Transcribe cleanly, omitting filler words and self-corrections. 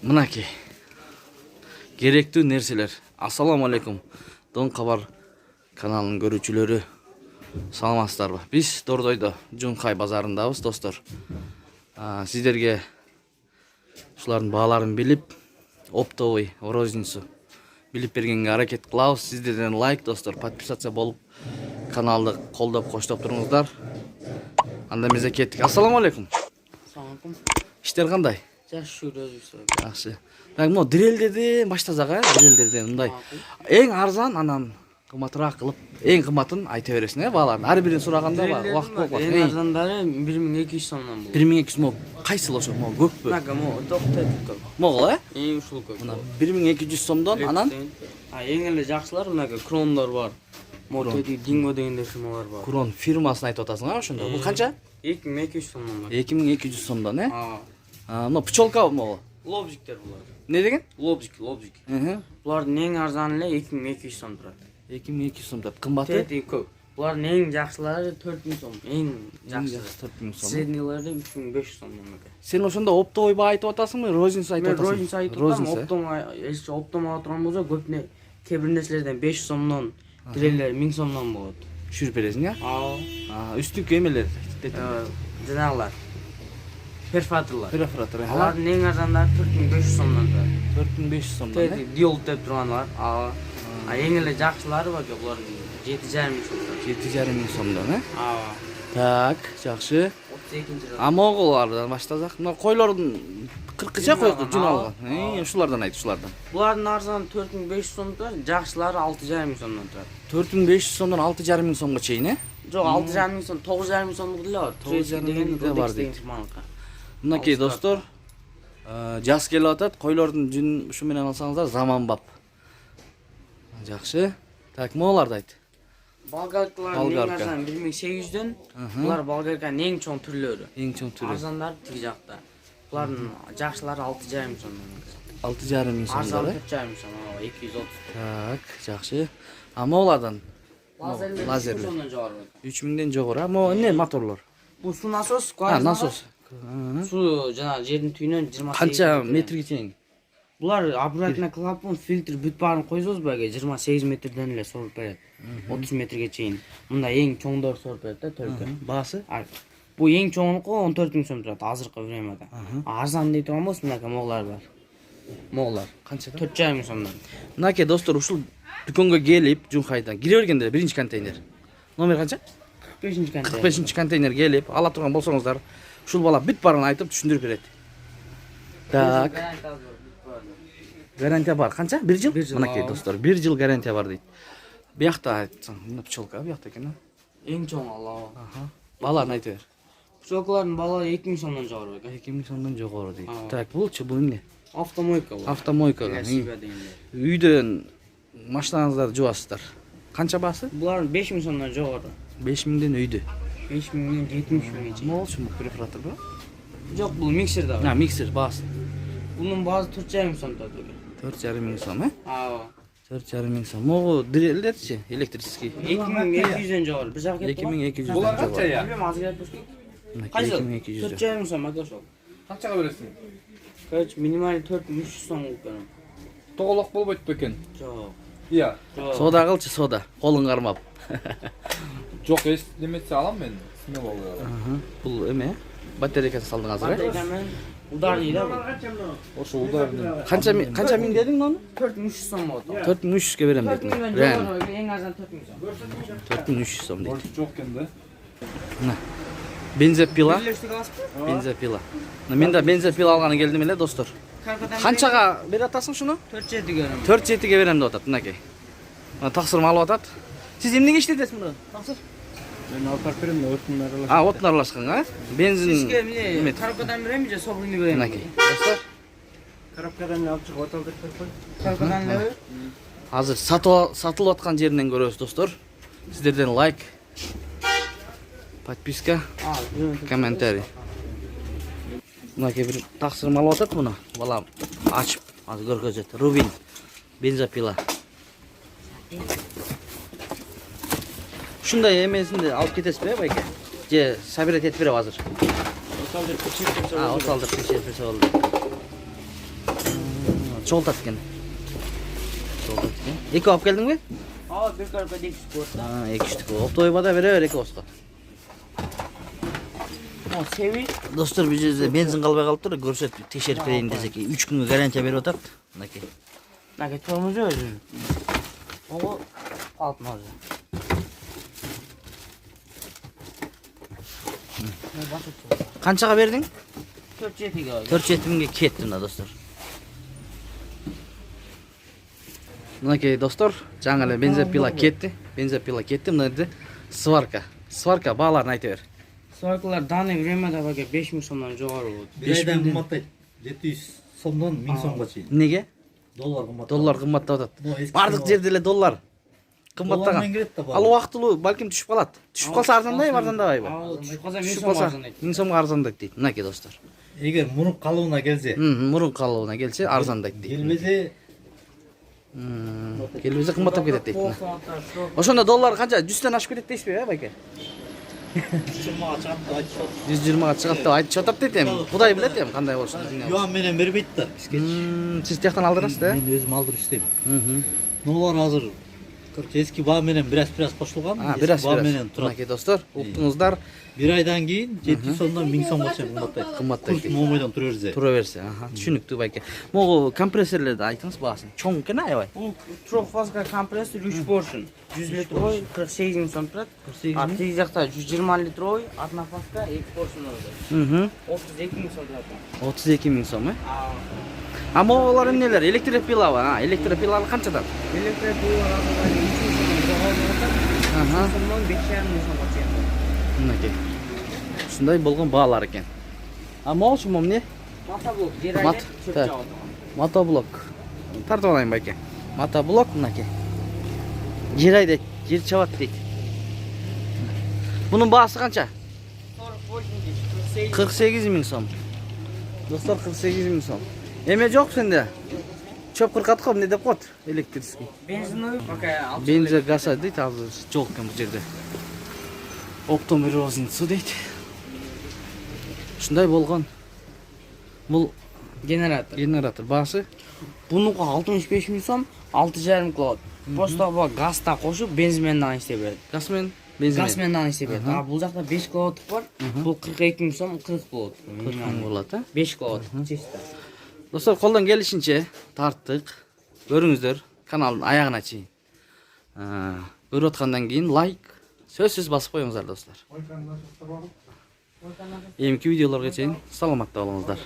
Мынакей керектүү нерселер. Ассаламу алейкум. Дон Кабар каналынын көрүүчүлөрү, саламатсыздарбы? Биз Дордойдо Жунхай базарындабыз, достор. Сиздерге ушулардын бааларын билип, оптовый, розницу билип бергенге аракет кылабыз. Сиздерден лайк, достор, подписация болуп, каналды колдоп, коштоп туруңуздар. Анда биз кеттик. Ассаламу алейкум. Assalamualaikum. Иштер кандай? Жакшы өзүбүз. Жакшы. Так, могу дирелдерден баштасак, дирелдерден мындай. Эң арзан, анан кымбатыраак кылып, эң кымбатын айта бересиң, бааларын. Ар бирин сураганда убакыт болот. Эң арзандары 1200 сомдон болот. 1200 могу кайсыл ошо? Могу көппү? Нага могу токтойт. Могу, Эң ушул көп. Мына 1200 сомдон, анан эң эле жакшылар мынага крондар бар. Могу динго дегендер шумалар бар. Крон фирмасын айтып атасың, ошондо. Бул канча? 2200 сомдон бар. 2200 сомдон, Мына пчелка могу. Лобзиктер булар. Не деген? Лобзик. Булардын эң арзаны эле 2200 сом турат. 2200 сом турат. Кымбаты? Көп. Булардын эң жакшылары 4000 сом. Эң жакшысы 4000 сом. Среднийлары 3500 сомдон экен. Сен ошондо оптовый баа айтып атасыңбы, розницу айтып Мен атасың? розницу айтып атам, оптом ала турган болсо көпүнө кээ бир нерселерден 500 сомдон, дирелер 1000 сомдон болот. Түшүрүп бересиң, үстүнкү эмелер. Жанагылар. Перфораторлор. Перфоратор. Алардын эң арзандары 4500 сомдон турат. 4500 сомдон. Диол деп тургандар. Эң эле жакшылары бар, булар 7500 сомдон. 7500 сомдон, Так, жакшы. 32-жыл. Моголардан баштасак, мына койлордун 40ча койду жун алган. Ушулардан айт, ушулардан. Булардын арзаны 4500 сом турат, жакшылары 6500 сомдон турат. 4500 сомдон 6500 сомго чейин, Жок, 6500 сом, 9000 сомдук деле бар. 9000 да бар дейт. Мынакей достор, жаз келип атат, койлордун жүн ушу менен алсаңыздар заманбап. Жакшы. Так, моголарды айт. Болгаркалар эң арзан 1800дөн. Булар болгарканын эң чоң түрлөрү. Эң чоң түрү. Арзандары тиги жакта. Булардын жакшылары 6500 сомдон. 6500 сомдон. Арзаны 4500 сом, 230. Так, жакшы. Моголардан Лазерлер 3000дөн жогору. 3000ден жогору. Эмне моторлор? Бул суу насос, Насос. Суу жана жердин түйүнөн 28. Канча метрге чейин? Булар обратно клапан, фильтр бүт баарын койсоңузбу, 28 метрден эле соруп берет. 30 метрге чейин. Мында эң чоңдор соруп берет да, төлкө. Баасы? Бул эң чоңунку 14000 сом турат азыркы времяда. Арзан дей турган болсо мынакей моголар бар. Моголар Канчада? 4500 сомдон. Мынакей достор, ушул дүкөнгө келип, Жунхайдан кире бергенде биринчи контейнер. Номер канча? 45-нчи контейнер. 45-нчи контейнер келип, ала турган болсоңуздар, ушул бала бүт баарын айтып түшүндүрүп берет. Так. Гарантия бар. Канча? 1 жыл? Мынакей достор, 1 жыл гарантия бар дейт. Биякта айтсаң, мына пчелка биякта экен. Эң чоң алла. Баланы айтып бер. Пчелкалардын баласы 2000 сомдон жогору экен. 2000 сомдон жогору дейт. Так, булчу бул эмне? Автомойка бул. Автомойкага. Красиво дегенде. Үйдөн машинаңыздарды жуасыздар. Канча баасы? Булардын 5000 сомдон жогору. 5000ден үйдө. 5000ден 70000 чейин. Болчу бул перфоратор бар? Жок, бул миксер да бар. Миксер баасы. Bunun bazı 4500 сом турат экен. 4500 сом, 4500 сом. Могу дирелдерчи, электрический. 2200дөн жогору. Бир жак кетти. 2200 Булар канча я? Билбейм, азыр айтып берсек. Кайсы? 2200. 4500 сом ака ошол. Канчага бересиң? Короче, минималь 4300 сом кылып берем. Тоголок болбойт бекен. Жок. Iya. Сода кылчы, сода. Колуң кармап. Жок, эстемесе алам мен. Сине болуп. Бул эме? Батарейкасы салдың азыр, Батарейкамен удар дейт бул. Ошо ударны. Канча миң дедиң аны? 4300 сом болот. 4300 ке берем дедиң. 4000дөн жогору, эң арзан 4000 сом. 4300 сом дейт. Жок экен да. Мына. Бензопила. Бирлештирип аласызбы? Бензопила. Мен да бензопила алганы келдим эле, достор. Канчага бере атасың шуну? 4-7 берем. 4-7ге берем деп атат, мынакей. Таксырым алып атат. Сиз эмнеге иштетесиз муну? Таксыр? Мен алып барып берем, отун аралашып. Отун аралашкан, Бензин. Сизге эмне? Коробкадан беремби же собрыйны беремби? Мынакей. Достор, Коробкадан алып чыгып аталдырып коюп. Коробкадан эле. азыр сатылып аткан жеринен көрөбүз, достор. Сиздерден лайк, подписка, комментарий. Мынакей бир таксырым алып атат муну. Балам ачып, азыр көргөзөт. Рубин бензопила. Ушундай эмесинде алып кетесизби, байке? Же собирать этип берем азыр? Оталдырып текшертсе болду. Çoğultat eкен. Çoğultat eкен. Эки алып келдиңби? Aa bir körpe dik sport. Эки үчтүк. Оптойбада бере бер эки оска. O sevi. Достор, бул жерде бензин калбай калыптыр, көрсөтүп текшерип берейин десек, 3 күнгө гарантия берип атат. Мынакей. Nake tormozu özü. O alt mozu. Канчага бердиң? 4-7 aldı. 4-7 миңге кетти мына достор. Мынакей достор, жаңы эле бензопила кетти. Бензопила кетти, мына жерде сварка. Сварка бааларын айта бер. Soykular данный времяда бага 5000 сомдон жогору болот. Bir aydan kımmattaydı. 700 somdan 1000 somga чейин. Эмнеге? Доллар кыммат. Доллар кымбаттап атат. Bu eski Бардык sene жерде эле доллар Доллармен кымбаттаган. кирет да Ал баары. убактылуу балким түшүп калат. Түшүп калса арзандайбы, арзандабайбы? Ал düşüp kalsa 1000 Түшүп som калса арзандайт. 1000 сомго арзандайт дейт. Мынакей достор. Егер мурун калыбына келсе, Мурун калыбына келсе арзандайт дейт. келбесе Келбесе кымбаттап кетет дейт. Ошондо доллар канча? 100төн ашып кетет дейсизби, байке? 120га чыгат деп айтып атат дейт эми. Кудай билет эми кандай болушун. юан менен бербейт да бизге. Сиз тияктан алдырасыз да? Мен өзүм алдырып иштейм. Нолар азыр eski баа менен бираз кошулган. Бираз баа менен турат. Мынакей достор, уктуңуздар, Bir aydan keyin 700 somdan 1000 somga чейин кымбаттайт. Кымбаттайт дейт. Момойдон тура берсе. Тура берсе, түшүнүктүү байке. Могу компрессорлорду айтыңыз баасын. Чоң экен аябай. Bu trofazga kompresör 3 porsiyon. 100 litroy 48 bin som turat. 48 Arka yakta 120 litroy, atna paska 2 porsiyon oldu. 32 bin som turat. 32 миң сом, А могулар эмнелер? Электропилабы? Электропиланы канчадан? Elektrik bu arada 3 bin som жоғалып somdan 5,5 bin somga чейин. Мынакей. Ушундай болгон баалар экен. Могушу эмне? Motoblok, жер Мат- айдап чөп так. жабат. Мотоблок. Тартып алайын байке. Мотоблок мынакей. Жер айдайт, жер чабат дейт. Бунун баасы канча? 48 миң сом. Достор, 48 миң сом. Эме жок сенде? Чөп кыркаткы эмне деп коет? Электрический. Benzinli пока алып. Бензин гаса дейт, азыр жок экен бул жерде. Оптом розницу дейт. Ушундай болгон. Бул Генератор. генератор баасы Bununki 65 bin som, 6,5 kW. Просто bu gazda koşup benzinmen daha işte berdi. газ менен бензин. Gaz daha işte berdi. Ha bu jakta 5 kW var. Bu 42 bin som, 40 kW. болот, 5 kW. Чисто. Достор, колдон келишинче тарттык. Көрүңүздөр каналдын аягына чейин. Көрүп аткандан кийин лайк сөзсүз басып коюңуздар достор. Эмки видеолорго чейин саламатта болуңуздар.